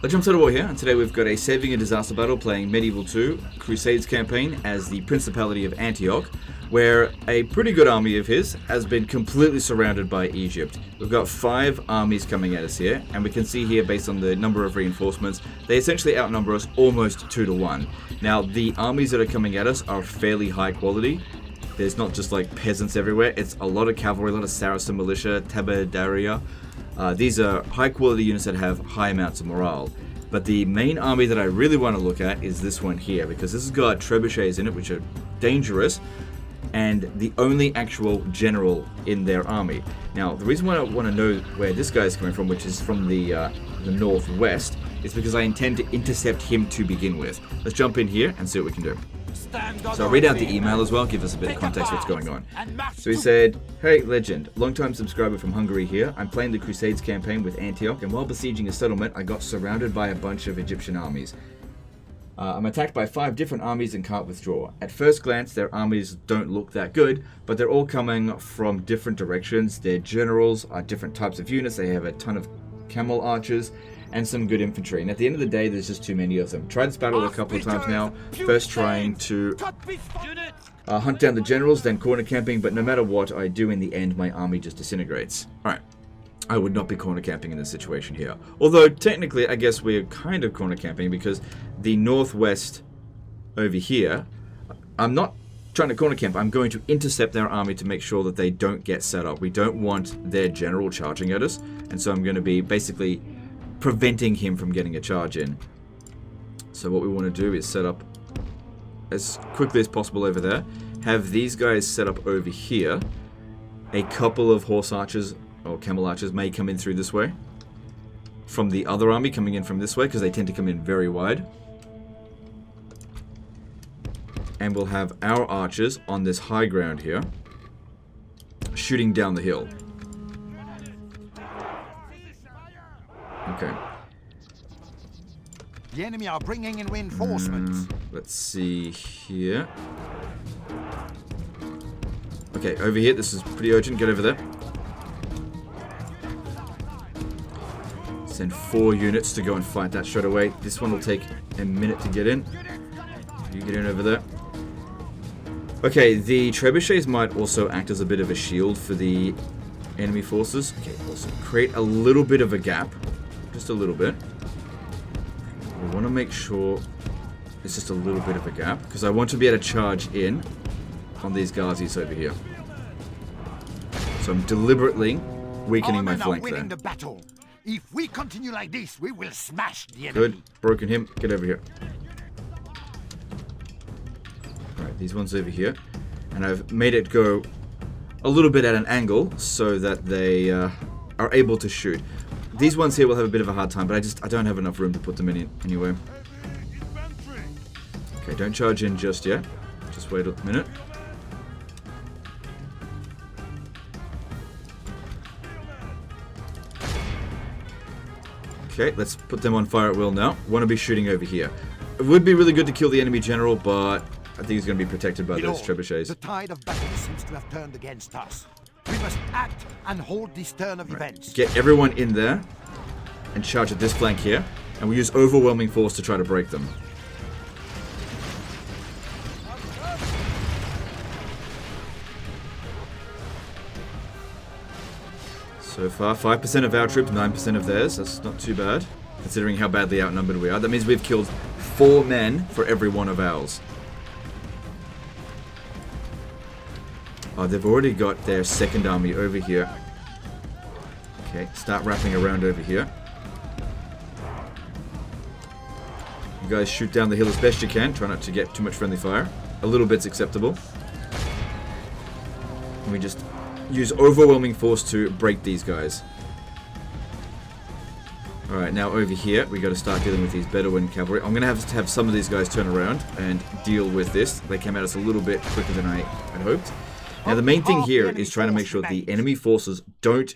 Legends of War here, and today we've got a Saving a Disaster Battle playing Medieval 2 Crusades campaign as the Principality of Antioch, where a pretty good army of his has been completely surrounded by Egypt. We've got 5 armies coming at us here, and we can see here based on the number of reinforcements, they essentially outnumber us almost 2 to 1. Now, the armies that are coming at us are fairly high quality. There's not just like peasants everywhere, it's a lot of cavalry, a lot of Saracen militia, Tabardaria. These are high quality units that have high amounts of morale. But the main army that I really want to look at is this one here, because this has got trebuchets in it, which are dangerous, and the only actual general in their army. Now, the reason why I want to know where this guy is coming from, which is from the northwest, is because I intend to intercept him to begin with. Let's jump in here and see what we can do. So I'll read out the email as well, give us a bit of context what's going on. So he said, "Hey Legend, long-time subscriber from Hungary here. I'm playing the Crusades campaign with Antioch, and while besieging a settlement, I got surrounded by a bunch of Egyptian armies. I'm attacked by 5 different armies and can't withdraw. At first glance, their armies don't look that good, but they're all coming from different directions. Their generals are different types of units. They have a ton of camel archers and some good infantry. And at the end of the day, there's just too many of them. Tried this battle a couple of times now. First trying to hunt down the generals, then corner camping, but no matter what I do in the end, my army just disintegrates." Alright, I would not be corner camping in this situation here. Although, technically, I guess we're kind of corner camping because the northwest over here, I'm not trying to corner camp, I'm going to intercept their army to make sure that they don't get set up. We don't want their general charging at us, and so I'm going to be basically preventing him from getting a charge in. So what we want to do is set up as quickly as possible over there. Have these guys set up over here. A couple of horse archers or camel archers may come in through this way. From the other army coming in from this way, because they tend to come in very wide. And we'll have our archers on this high ground here, shooting down the hill. Okay. The enemy are bringing in reinforcements. Let's see here. Okay, over here. This is pretty urgent. Get over there. Send 4 units to go and fight that straight away. This one will take a minute to get in. You get in over there. Okay, the trebuchets might also act as a bit of a shield for the enemy forces. Okay, also create a little bit of a gap. Just a little bit. We want to make sure it's just a little bit of a gap, because I want to be able to charge in on these Ghazis over here. So I'm deliberately weakening my flank there. The battle. If we continue like this, we will smash the enemy. Good. Broken him. Get over here. Alright, these ones over here. And I've made it go a little bit at an angle so that they are able to shoot. These ones here will have a bit of a hard time, but I don't have enough room to put them in anyway. Okay, don't charge in just yet. Just wait a minute. Okay, let's put them on fire at will now. Want to be shooting over here. It would be really good to kill the enemy general, but I think he's going to be protected by those trebuchets. The tide of battle seems to have turned against us. We must act and hold this turn of events. Get everyone in there and charge at this flank here, and we use overwhelming force to try to break them. So far, 5% of our troops, 9% of theirs. That's not too bad, considering how badly outnumbered we are. That means we've killed 4 men for every one of ours. Oh, they've already got their second army over here. Okay, start wrapping around over here. You guys shoot down the hill as best you can. Try not to get too much friendly fire. A little bit's acceptable. And we just use overwhelming force to break these guys. Alright, now over here, we got to start dealing with these Bedouin cavalry. I'm going to have some of these guys turn around and deal with this. They came at us a little bit quicker than I had hoped. Now the main thing here is trying to make sure the enemy forces don't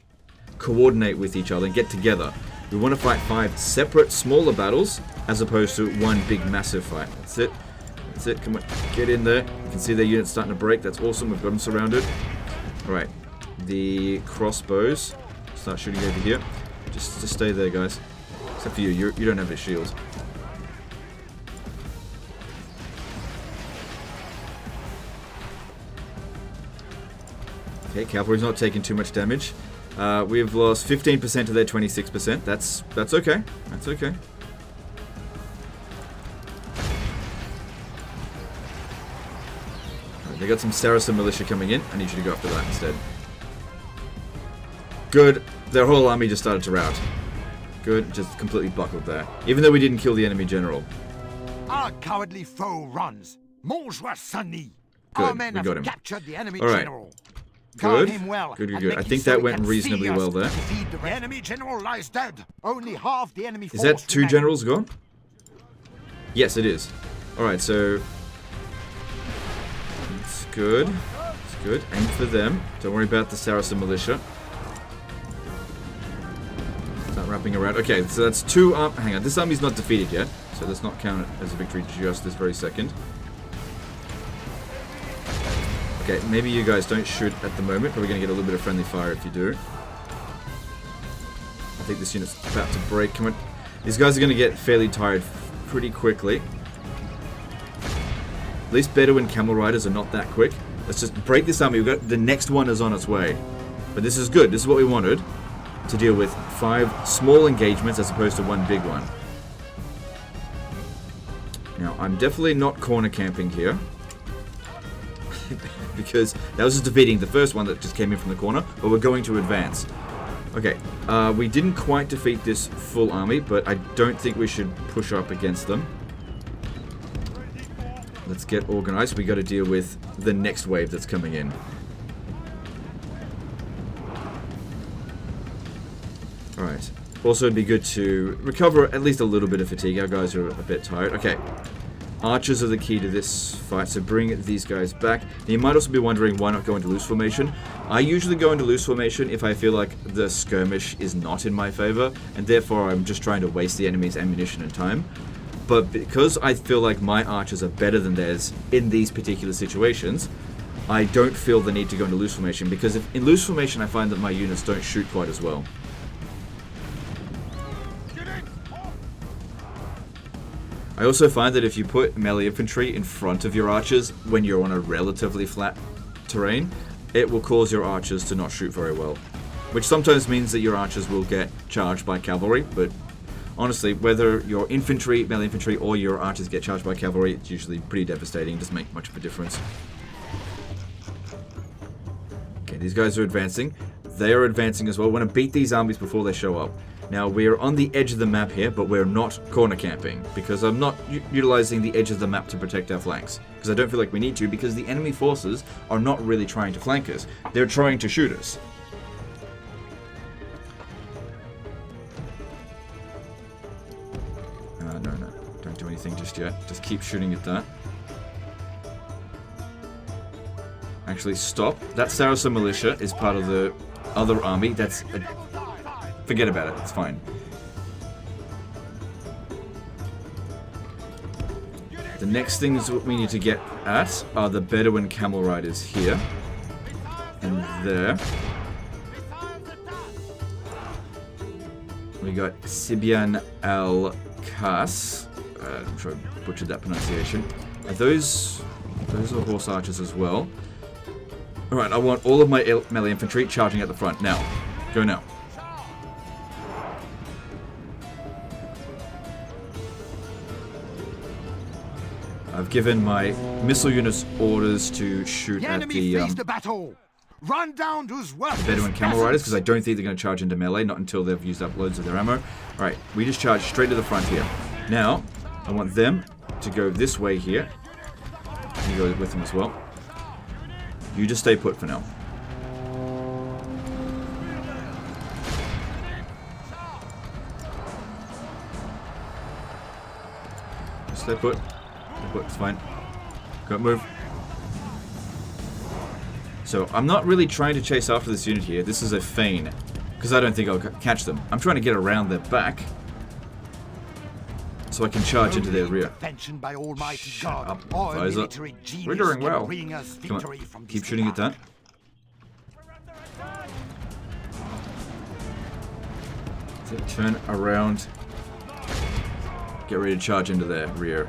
coordinate with each other and get together. We want to fight 5 separate, smaller battles as opposed to one big, massive fight. That's it. That's it. Come on, get in there. You can see their units starting to break. That's awesome. We've got them surrounded. Alright, the crossbows. Start shooting over here. Just stay there, guys. Except for you. You don't have a shield. Okay, cavalry's not taking too much damage. We've lost 15% of their 26%. That's okay. That's okay. Right, they got some Saracen militia coming in. I need you to go after that instead. Good. Their whole army just started to rout. Good. Just completely buckled there. Even though we didn't kill the enemy general. Our cowardly foe runs. Bonjour, Sunny. Good. Our men We got him. have captured the enemy All right. general. Guard Good. him well, Good. and Good. make I him think so that he went can reasonably see us well there. defeat the enemy general lies dead. Only half the enemy Is force that 2 remains. generals gone? Yes, it is. Alright, so... It's good. It's good. Aim for them. Don't worry about the Saracen militia. Start wrapping around. Okay, so that's 2... hang on, this army's not defeated yet. So let's not count it as a victory just this very second. Okay, maybe you guys don't shoot at the moment. Probably going to get a little bit of friendly fire if you do. I think this unit's about to break. Come on. These guys are going to get fairly tired pretty quickly. At least Bedouin camel riders are not that quick. Let's just break this army. We've got the next one is on its way. But this is good. This is what we wanted. To deal with 5 small engagements as opposed to 1 big one. Now, I'm definitely not corner camping here. Because that was just defeating the first one that just came in from the corner, but we're going to advance. Okay, we didn't quite defeat this full army, but I don't think we should push up against them. Let's get organized. We got to deal with the next wave that's coming in. Alright. Also, it'd be good to recover at least a little bit of fatigue. Our guys are a bit tired. Okay. Archers are the key to this fight, so bring these guys back. Now, you might also be wondering why not go into loose formation. I usually go into loose formation if I feel like the skirmish is not in my favor, and therefore I'm just trying to waste the enemy's ammunition and time. But because I feel like my archers are better than theirs in these particular situations, I don't feel the need to go into loose formation, because if in loose formation I find that my units don't shoot quite as well. I also find that if you put melee infantry in front of your archers when you're on a relatively flat terrain, it will cause your archers to not shoot very well. Which sometimes means that your archers will get charged by cavalry, but honestly, whether your infantry, melee infantry, or your archers get charged by cavalry, it's usually pretty devastating. It doesn't make much of a difference. Okay, these guys are advancing. They are advancing as well. We want to beat these armies before they show up. Now, we're on the edge of the map here, but we're not corner camping, because I'm not utilizing the edge of the map to protect our flanks, because I don't feel like we need to, because the enemy forces are not really trying to flank us. They're trying to shoot us. No, don't do anything just yet. Just keep shooting at that. Actually, stop. That Saracen militia is part of the other army. That's... forget about it. It's fine. The next things we need to get at are the Bedouin camel riders here. And there. We got Sibian al-Kas. I'm sure I butchered that pronunciation. Those are horse archers as well. Alright, I want all of my melee infantry charging at the front. Now. Go now. I've given my missile units orders to shoot at the battle. Run down those Bedouin camel riders, because I don't think they're going to charge into melee, not until they've used up loads of their ammo. Alright, we just charge straight to the front here. Now, I want them to go this way here. You go with them as well. You just stay put for now. Just stay put. It's fine. Don't move. So, I'm not really trying to chase after this unit here. This is a feign. Because I don't think I'll catch them. I'm trying to get around their back. So I can charge into their rear. By Almighty God. Up, Visor. We're doing well. Come on. Keep shooting at that. Turn around get ready to charge into their rear.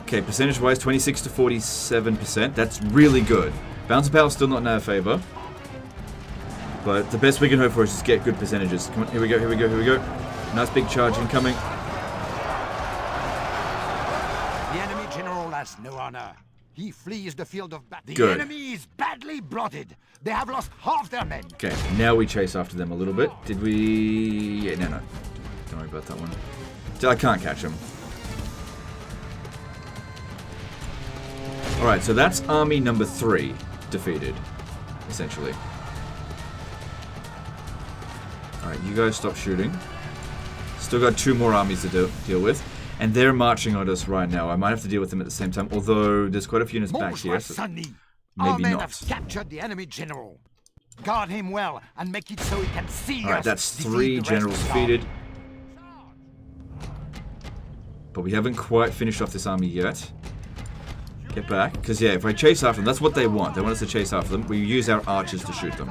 Okay, percentage-wise, 26 to 47%. That's really good. Bounce of power still not in our favor. But the best we can hope for is just get good percentages. Come on, here we go, here we go, here we go. Nice big charge incoming. The enemy general has no honor. He flees the field of battle. The Good. enemy is badly blotted. They have lost half their men. Okay, now we chase after them a little bit. Did we... Yeah, no. Don't worry about that one. I can't catch him. Alright, so that's army number 3 defeated, essentially. Alright, you guys stop shooting. Still got 2 more armies to deal with. And they're marching on us right now. I might have to deal with them at the same time, although there's quite a few units back here, so Our maybe men not. have captured the enemy general. Guard him well and make it so he can see Alright, us. that's defeat 3 the rest generals of the army. defeated. But we haven't quite finished off this army yet. Get back. Because, yeah, if I chase after them, that's what they want. They want us to chase after them. We use our archers to shoot them.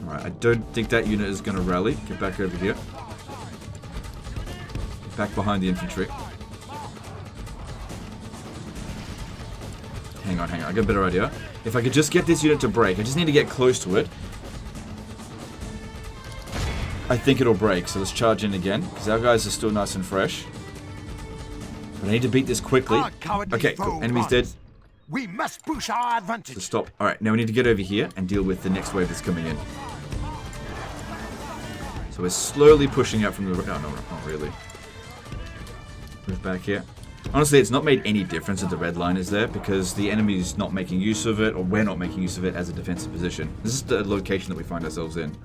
Alright, I don't think that unit is going to rally. Get back over here. Back behind the infantry. Hang on. I got a better idea. If I could just get this unit to break, I just need to get close to it. I think it'll break, so let's charge in again, because our guys are still nice and fresh. But I need to beat this quickly. Okay, cool. Enemy's dead. We must push our advantage. So stop. Alright, now we need to get over here and deal with the next wave that's coming in. So we're slowly pushing out from the... Oh, no, not really. Move back here. Honestly, it's not made any difference that the red line is there, because the enemy's not making use of it, or we're not making use of it as a defensive position. This is the location that we find ourselves in.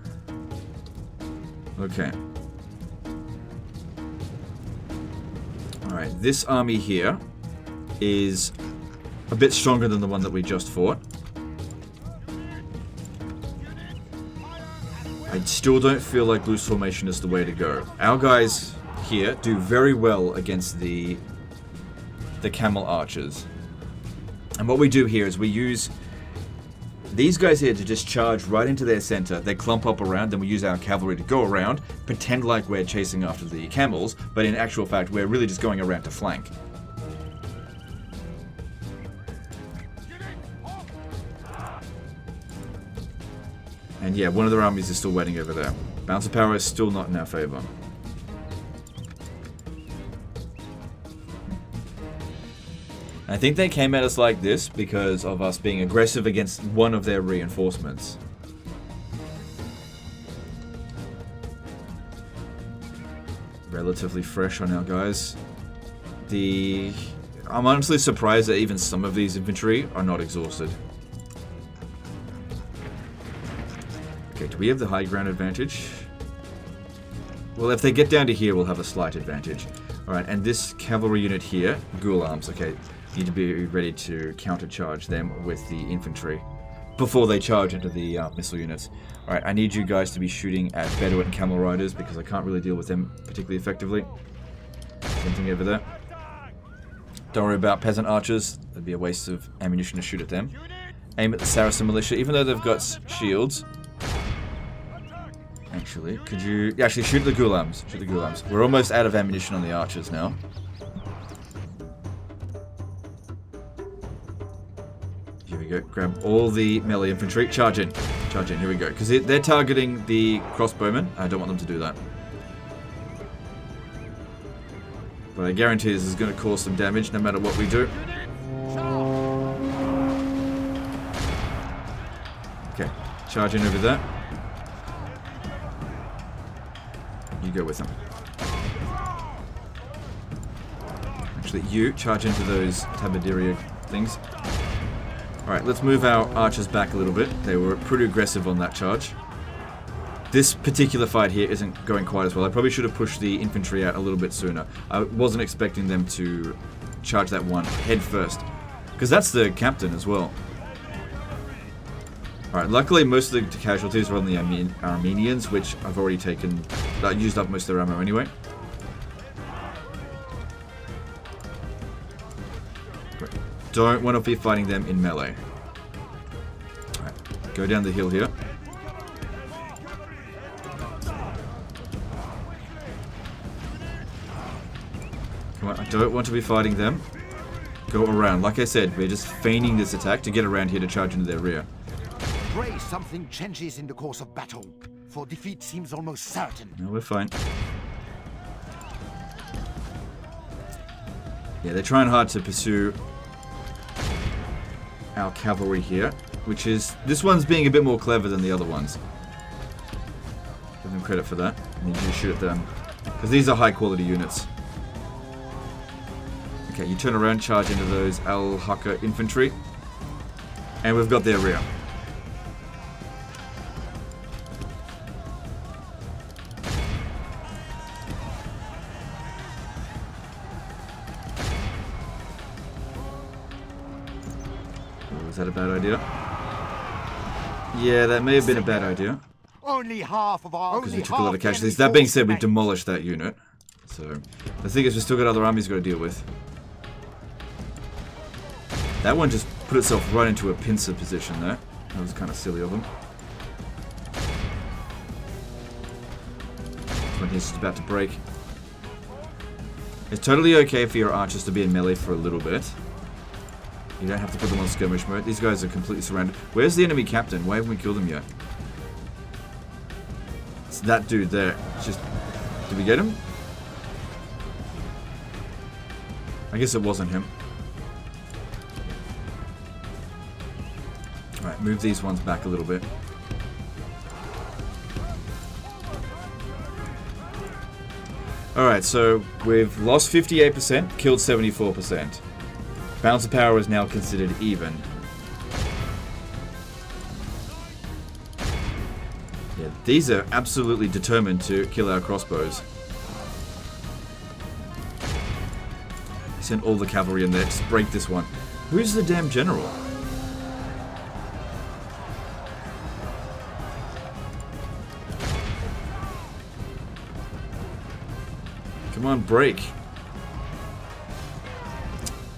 Okay. Alright, this army here is a bit stronger than the one that we just fought. I still don't feel like loose formation is the way to go. Our guys here do very well against the camel archers. And what we do here is we use these guys here to just charge right into their center. They clump up around, then we use our cavalry to go around, pretend like we're chasing after the camels, but in actual fact, we're really just going around to flank. And yeah, one of their armies is still waiting over there. Bounce of power is still not in our favor. I think they came at us like this because of us being aggressive against one of their reinforcements. Relatively fresh on our guys. I'm honestly surprised that even some of these infantry are not exhausted. Okay, do we have the high ground advantage? Well, if they get down to here, we'll have a slight advantage. Alright, and this cavalry unit here, ghoul arms, okay. Need to be ready to countercharge them with the infantry before they charge into the missile units. Alright, I need you guys to be shooting at Bedouin and camel riders because I can't really deal with them particularly effectively. Same thing over there. Don't worry about peasant archers. That'd be a waste of ammunition to shoot at them. Aim at the Saracen militia, even though they've got shields. Actually, could you... Yeah, actually, shoot the ghoul arms. Shoot the ghoul arms. We're almost out of ammunition on the archers now. Here we go. Grab all the melee infantry. Charge in. Charge in. Here we go. Because they're targeting the crossbowmen. I don't want them to do that. But I guarantee this is going to cause some damage no matter what we do. Okay. Charge in over there. You go with them. Actually, you charge into those tabardier things. Alright, let's move our archers back a little bit. They were pretty aggressive on that charge. This particular fight here isn't going quite as well. I probably should have pushed the infantry out a little bit sooner. I wasn't expecting them to charge that one head first. Because that's the captain as well. Alright, luckily most of the casualties were on the Armenians, which I've already taken... used up most of their ammo anyway. Great. Don't want to be fighting them in melee. Alright, Go down the hill here. Come on, I don't want to be fighting them. Go around. Like I said, we're just feigning this attack to get around here to charge into their rear. Pray something changes in the course of battle, for defeat seems almost certain. No, we're fine. Yeah, they're trying hard to pursue our cavalry here, which is... This one's being a bit more clever than the other ones. Give them credit for that. I need you to shoot at them. Because these are high quality units. Okay, you turn around, charge into those Al-Haqqa infantry. And we've got their rear. Was that a bad idea? Yeah, that may have been a bad idea. Only half of our... Because we took a lot of casualties. That being said, we demolished that unit. So, the thing is, we've still got other armies we've got to deal with. That one just put itself right into a pincer position there. That was kind of silly of them. This one here's just about to break. It's totally okay for your archers to be in melee for a little bit. You don't have to put them on skirmish mode. These guys are completely surrounded. Where's the enemy captain? Why haven't we killed him yet? It's that dude there. It's just... Did we get him? I guess it wasn't him. Alright, move these ones back a little bit. Alright, so we've lost 58%, killed 74%. Balance of power is now considered even. Yeah, these are absolutely determined to kill our crossbows. Send all the cavalry in there, just break this one. Who's the damn general? Come on, break.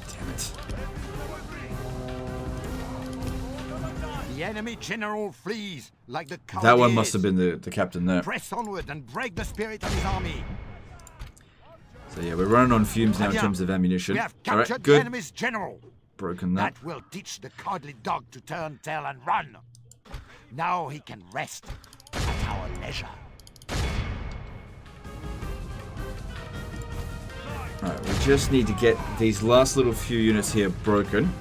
Damn it. The enemy general flees like the coward. That one must have been the captain there. Press onward and break the spirit of his army. So yeah, we're running on fumes now in terms of ammunition. We have captured good. the enemy's general. Broken that. That will teach the cowardly dog to turn tail and run. Now he can rest at our leisure. Alright, we just need to get these last little few units here broken.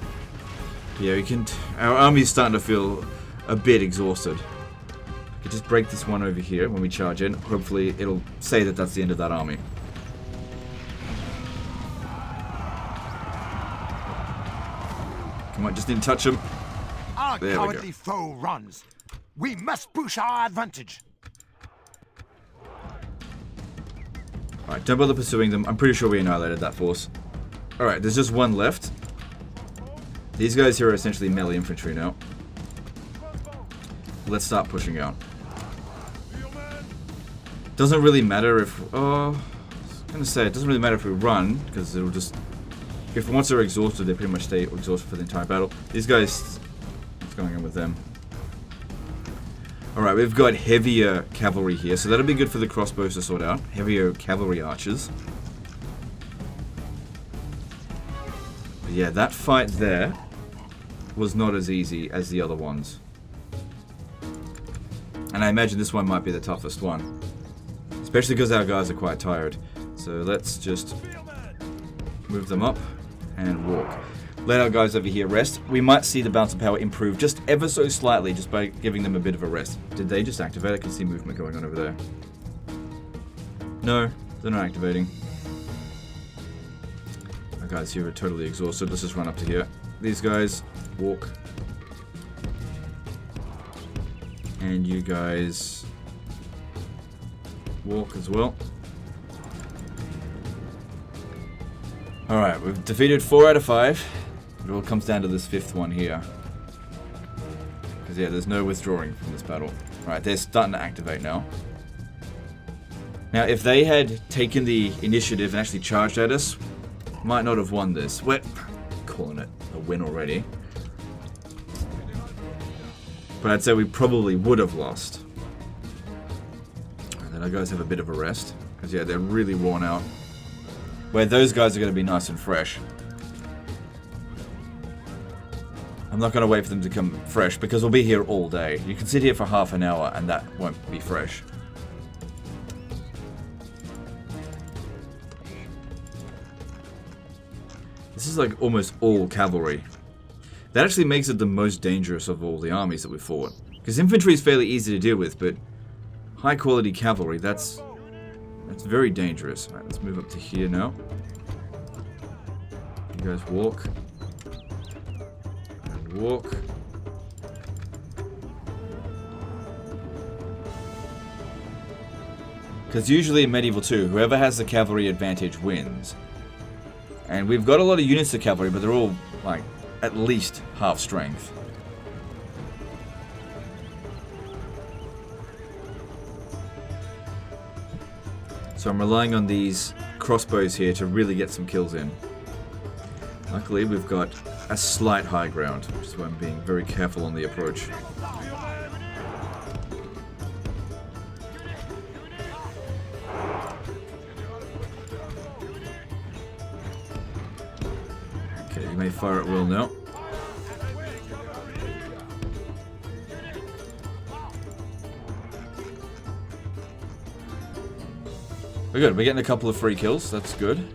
Yeah, we can... Our army's starting to feel a bit exhausted. We can just break this one over here when we charge in. Hopefully it'll say that that's the end of that army. Come on, just didn't touch him. Our There we cowardly foe runs. We must push our advantage. Alright, don't bother pursuing them. I'm pretty sure we annihilated that force. Alright, there's just one left. These guys here are essentially melee infantry now. Let's start pushing out. Doesn't really matter if... Oh, I was gonna say, it doesn't really matter if we run, because it'll just... If once they're exhausted, they pretty much stay exhausted for the entire battle. These guys... What's going on with them? Alright, we've got heavier cavalry here, so that'll be good for the crossbows to sort out. Heavier cavalry archers. But yeah, that fight there was not as easy as the other ones. And I imagine this one might be the toughest one. Especially because our guys are quite tired. So let's just move them up and walk. Let our guys over here rest. We might see the balance of power improve just ever so slightly just by giving them a bit of a rest. Did they just activate? I can see movement going on over there. No, they're not activating. Our guys here are totally exhausted. Let's just run up to here. These guys, walk. And you guys walk as well. Alright, we've defeated 4 out of 5. It all comes down to this 5th one here. Because yeah, there's no withdrawing from this battle. Alright, they're starting to activate now. Now, if they had taken the initiative and actually charged at us, might not have won this. We're calling it a win already. But I'd say we probably would have lost. And then our guys have a bit of a rest. Because, yeah, they're really worn out. Where those guys are going to be nice and fresh. I'm not going to wait for them to come fresh, because we'll be here all day. You can sit here for half an hour, and that won't be fresh. This is like almost all cavalry. That actually makes it the most dangerous of all the armies that we fought. Because infantry is fairly easy to deal with, but high quality cavalry, that's very dangerous. Alright, let's move up to here now. You guys walk. And walk. Because usually in Medieval 2, whoever has the cavalry advantage wins. And we've got a lot of units of cavalry, but they're all, like, at least half strength. So I'm relying on these crossbows here to really get some kills in. Luckily, we've got a slight high ground, which is why I'm being very careful on the approach. Okay, you may fire at will now. We're good, we're getting a couple of free kills, that's good.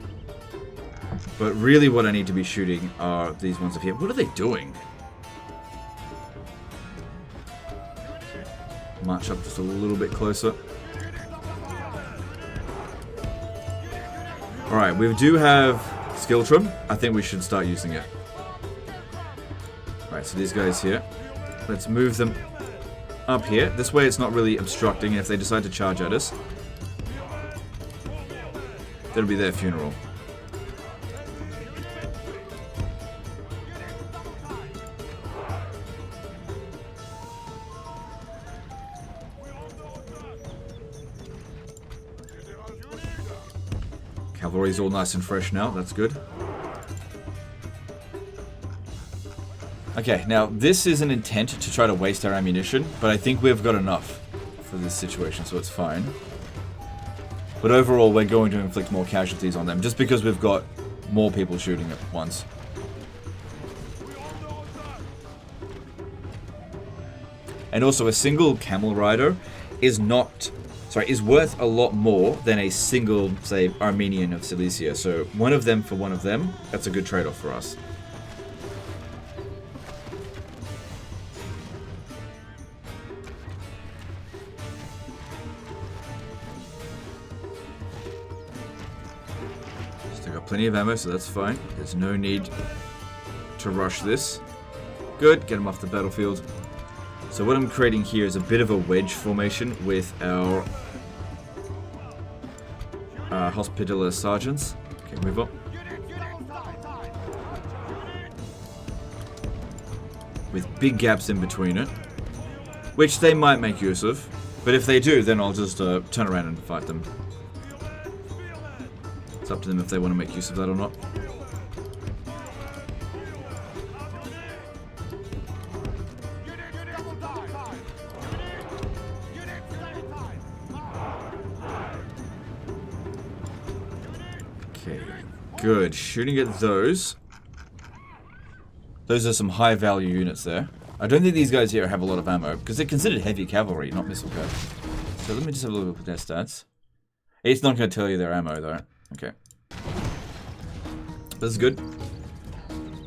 But really what I need to be shooting are these ones up here. What are they doing? March up just a little bit closer. Alright, we do have skill trim. I think we should start using it. Alright, so these guys here. Let's move them up here. This way it's not really obstructing, and if they decide to charge at us, that'll be their funeral. Cavalry's all nice and fresh now, that's good. Okay, now this is an intent to try to waste our ammunition, but I think we've got enough for this situation, so it's fine. But overall, we're going to inflict more casualties on them, just because we've got more people shooting at once. And also, a single camel rider is worth a lot more than a single, say, Armenian of Cilicia. So one of them for one of them, that's a good trade-off for us. Still got plenty of ammo, so that's fine. There's no need to rush this. Good, get them off the battlefield. So what I'm creating here is a bit of a wedge formation with our Hospitaller sergeants. Okay, move up. With big gaps in between it, which they might make use of. But if they do, then I'll just turn around and fight them. It's up to them if they want to make use of that or not. Okay, good. Shooting at those. Those are some high value units there. I don't think these guys here have a lot of ammo, because they're considered heavy cavalry, not missile guns. So let me just have a look at their stats. It's not going to tell you their ammo though. Okay. This is good.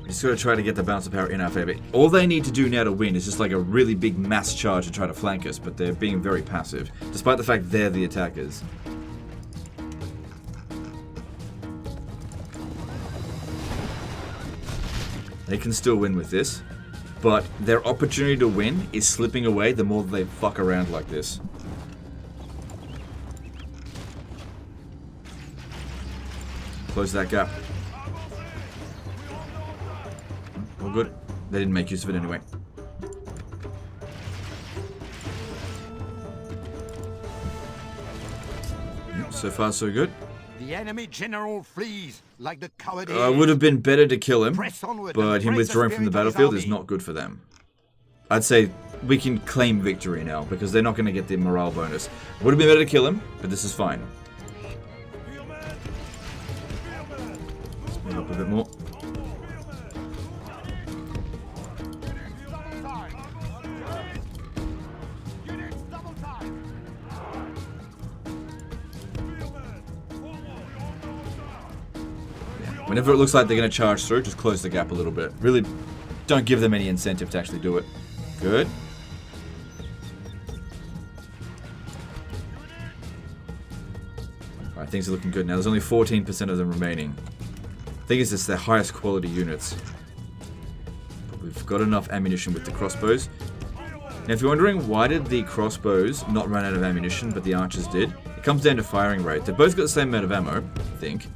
We just got to try to get the balance of power in our favor. All they need to do now to win is just like a really big mass charge to try to flank us, but they're being very passive, despite the fact they're the attackers. They can still win with this, but their opportunity to win is slipping away the more they fuck around like this. Close that gap. All good. They didn't make use of it anyway. So far, so good. The enemy general flees like the coward. Would have been better to kill him, but him withdrawing from the battlefield is not good for them. I'd say we can claim victory now, because they're not going to get the morale bonus. Would have been better to kill him, but this is fine. Let's move up a bit more. Whenever it looks like they're going to charge through, just close the gap a little bit. Really don't give them any incentive to actually do it. Good. Alright, things are looking good now. There's only 14% of them remaining. I think it's just their highest quality units. But we've got enough ammunition with the crossbows. Now, if you're wondering why did the crossbows not run out of ammunition, but the archers did, it comes down to firing rate. They've both got the same amount of ammo, I think.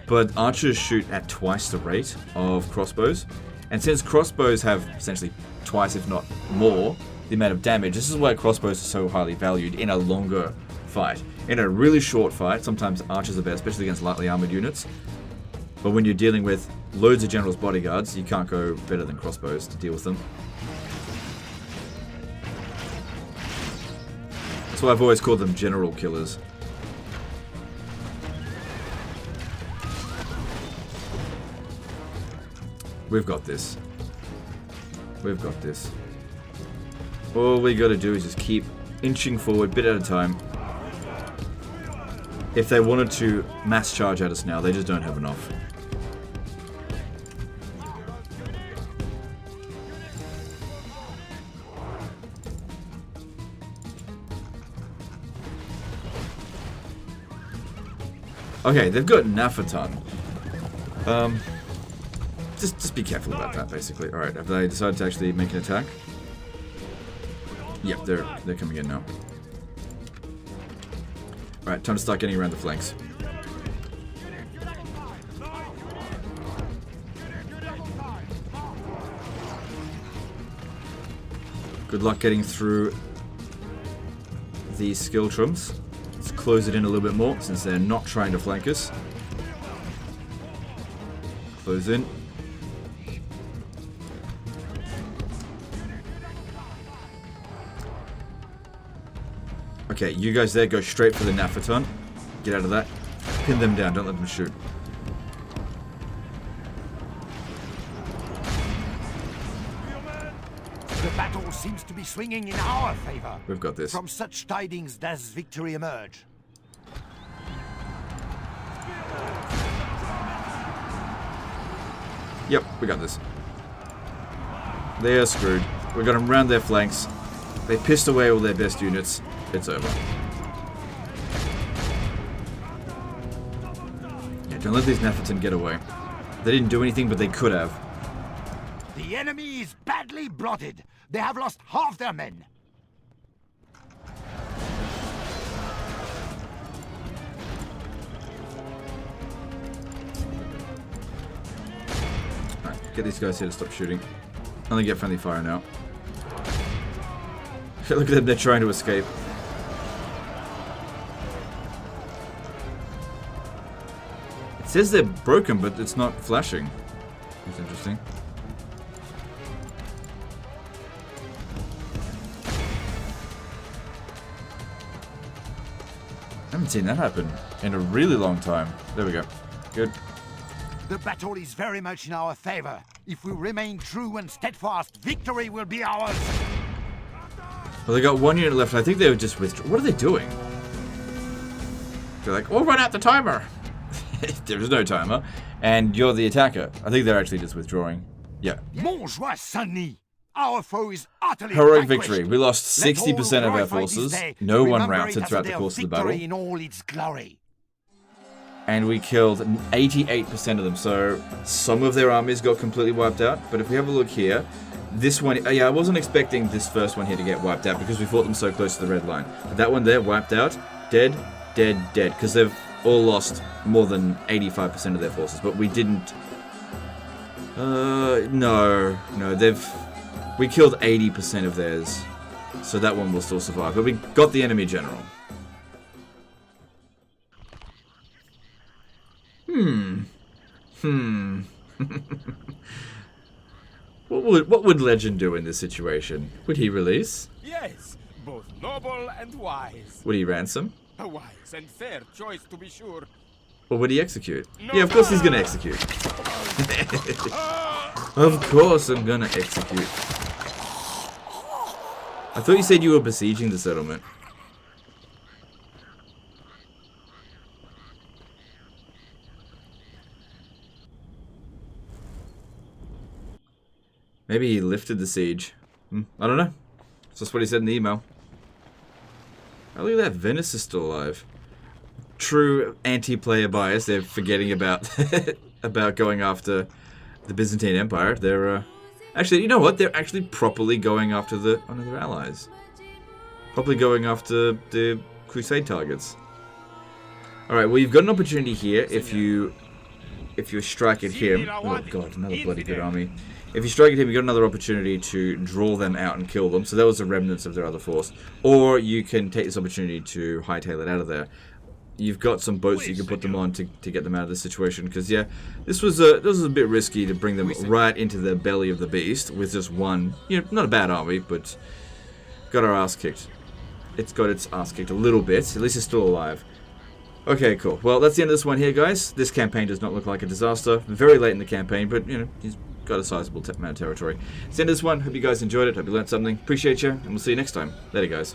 But archers shoot at twice the rate of crossbows. And since crossbows have essentially twice, if not more, the amount of damage, this is why crossbows are so highly valued in a longer fight. In a really short fight, sometimes archers are better, especially against lightly armored units. But when you're dealing with loads of generals' bodyguards, you can't go better than crossbows to deal with them. That's why I've always called them general killers. We've got this. We've got this. All we gotta do is just keep inching forward, bit at a time. If they wanted to mass charge at us now, they just don't have enough. Okay, they've got Naphaton. Just be careful about that, basically. Alright, have they decided to actually make an attack? Yep, they're coming in now. Alright, time to start getting around the flanks. Good luck getting through these skill trumps. Let's close it in a little bit more, since they're not trying to flank us. Close in. Okay, you guys there, go straight for the Naphaton. Get out of that. Pin them down, don't let them shoot. The battle seems to be swinging in our favor. We've got this. From such tidings does victory emerge. Yep, we got this. They are screwed. We got them round their flanks. They pissed away all their best units. It's over. Yeah, don't let these Naphaton get away. They didn't do anything, but they could have. The enemy is badly blotted. They have lost half their men. Alright, get these guys here to stop shooting. Only get friendly fire now. Look at them, they're trying to escape. It says they're broken, but it's not flashing. That's interesting. I haven't seen that happen in a really long time. There we go. Good. The battle is very much in our favor. If we remain true and steadfast, victory will be ours. Well, they got one unit left. I think they were just withdraw. What are they doing? They're like, we'll run out the timer. There's no timer. And you're the attacker. I think they're actually just withdrawing. Yeah. Montjoie Saint-Denis. Our foe is utterly Heroic vanquished. victory. We lost 60% of our forces. No one routed throughout the course of the battle. In all its glory. And we killed 88% of them. So some of their armies got completely wiped out. But if we have a look here, this one, yeah, I wasn't expecting this first one here to get wiped out because we fought them so close to the red line. But that one there, wiped out, dead, dead, dead. Because they've all lost more than 85% of their forces. But we didn't... no, we killed 80% of theirs. So that one will still survive. But we got the enemy general. What would Legend do in this situation? Would he release? Yes, both noble and wise. Would he ransom? A wise and fair choice, to be sure. Or would he execute? No. Yeah, of course he's gonna execute. Of course I'm gonna execute. I thought you said you were besieging the settlement. Maybe he lifted the siege. I don't know. It's just what he said in the email. Oh, look at that. Venice is still alive. True anti-player bias. They're forgetting about about going after the Byzantine Empire. They're actually, you know what? They're actually properly going after one of their allies. Properly going after the Crusade targets. All right. Well, you've got an opportunity here if you strike at him. Oh god, another bloody good army. If you strike at him, you've got another opportunity to draw them out and kill them. So that was the remnants of their other force. Or you can take this opportunity to hightail it out of there. You've got some boats you can put them on to get them out of this situation. Because, yeah, this was a bit risky to bring them right into the belly of the beast with just one, not a bad army, but got our ass kicked. It's got its ass kicked a little bit. At least it's still alive. Okay, cool. Well, that's the end of this one here, guys. This campaign does not look like a disaster. Very late in the campaign, but, he's got a sizable amount of territory. That's the end of this one. Hope you guys enjoyed it. Hope you learned something. Appreciate you, and we'll see you next time. Later, guys.